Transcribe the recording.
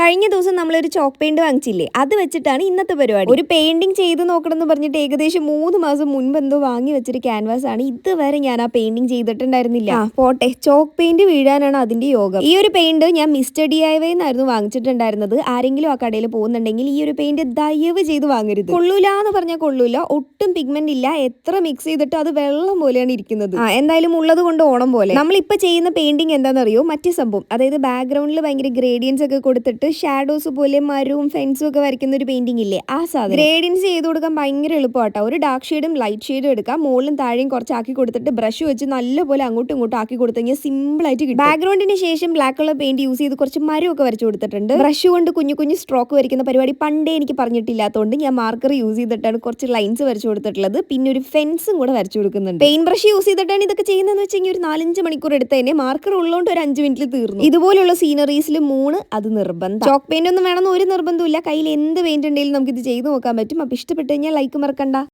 കഴിഞ്ഞ ദിവസം നമ്മളൊരു ചോക്ക് പെയിന്റ് വാങ്ങിച്ചില്ലേ, അത് വെച്ചിട്ടാണ് ഇന്നത്തെ പരിപാടി. ഒരു പെയിന്റിംഗ് ചെയ്ത് നോക്കണം എന്ന് പറഞ്ഞിട്ട് ഏകദേശം 3 മാസം മുൻപ് എന്തോ വാങ്ങി വെച്ചൊരു ക്യാൻവാസ് ആണ്. ഇതുവരെ ഞാൻ ആ പെയിന്റിംഗ് ചെയ്തിട്ടുണ്ടായിരുന്നില്ല. പോട്ടെ, ചോക്ക് പെയിന്റ് വീഴാനാണ് അതിന്റെ യോഗം. ഈ ഒരു പെയിന്റ് ഞാൻ മിസ്റ്റർ DIY എന്നായിരുന്നു വാങ്ങിച്ചിട്ടുണ്ടായിരുന്നത്. ആരെങ്കിലും ആ കടയിൽ പോകുന്നുണ്ടെങ്കിൽ ഈ ഒരു പെയിന്റ് ദയവ് ചെയ്ത് വാങ്ങരുത്. കൊള്ളൂല എന്ന് പറഞ്ഞാൽ കൊള്ളൂല, ഒട്ടും പിഗ്മെന്റ് ഇല്ല. എത്ര മിക്സ് ചെയ്തിട്ട് അത് വെള്ളം പോലെയാണ് ഇരിക്കുന്നത്. എന്തായാലും ഉള്ളത് കൊണ്ട് ഓണം പോലെ. നമ്മളിപ്പോ ചെയ്യുന്ന പെയിന്റിംഗ് എന്താണെന്നറിയോ? മറ്റേ സംഭവം, അതായത് ബാക്ക്ഗ്രൗണ്ടിൽ ഭയങ്കര ഗ്രേഡിയൻസ് ഒക്കെ കൊടുത്തിട്ട് ഷാഡോസ് പോലെ മരവും ഫെൻസും ഒക്കെ വരയ്ക്കുന്ന ഒരു പെയിന്റിംഗ് ഇല്ലേ, ആ സാധനം. ഗ്രേഡിയൻസ് ചെയ്ത് കൊടുക്കാൻ ഭയങ്കര എളുപ്പമാട്ടോ. ഒരു ഡാർക്ക് ഷെയ്ഡും ലൈറ്റ് ഷെയ്ഡും എടുക്കാം, മുകളിലും താഴെയും കുറച്ചാക്കി കൊടുത്തിട്ട് ബ്രഷ് വെച്ച് നല്ലപോലെ അങ്ങോട്ടും ഇങ്ങോട്ടും ആക്കി കൊടുത്തു കഴിഞ്ഞാൽ സിമ്പിൾ ആയിട്ട് കിട്ടും. ബാക്ക്ഗ്രൗണ്ടിന് ശേഷം ബ്ലാക്ക് കളർ പെയിന്റ് യൂസ് ചെയ്ത് കുറച്ച് മരമൊക്കെ വരച്ചു കൊടുത്തിട്ടുണ്ട്. ബ്രഷ് കൊണ്ട് കുഞ്ഞു കുഞ്ഞു സ്ട്രോക്ക് വരയ്ക്കുന്ന പരിപാടി പണ്ടേ എനിക്ക് പറഞ്ഞിട്ടില്ലാത്തതുകൊണ്ട് ഞാൻ മാർക്കർ യൂസ് ചെയ്തിട്ടാണ് കുറച്ച് ലൈൻസ് വരച്ചു കൊടുത്തിട്ടുള്ളത്. പിന്നെ ഒരു ഫെൻസും കൂടെ വരച്ചു കൊടുക്കുന്നുണ്ട്. പെയിന്റ് ബ്രഷ് യൂസ് ചെയ്തിട്ടാണ് ഇതൊക്കെ ചെയ്യുന്നതെന്ന് വെച്ച് കഴിഞ്ഞാൽ ഒരു 4-5 മണിക്കൂർ എടുത്ത് തന്നെ മാർക്കർ ഉള്ളതുകൊണ്ട് ഒരു 5 മിനിറ്റിൽ തീർന്നു. ഇതുപോലുള്ള സീനറീസിൽ 3 അത് നിർബന്ധം. ചോക്ക് പെയിന്റ് ഒന്നും വേണമെന്ന് ഒരു നിർബന്ധമില്ല. കയ്യിൽ എന്ത് പെയിന്റ് ഉണ്ടെങ്കിലും നമുക്ക് ഇത് ചെയ്ത് നോക്കാൻ പറ്റും. അപ്പോൾ ഇഷ്ടപ്പെട്ട് കഴിഞ്ഞാൽ ലൈക്ക് മറക്കണ്ട.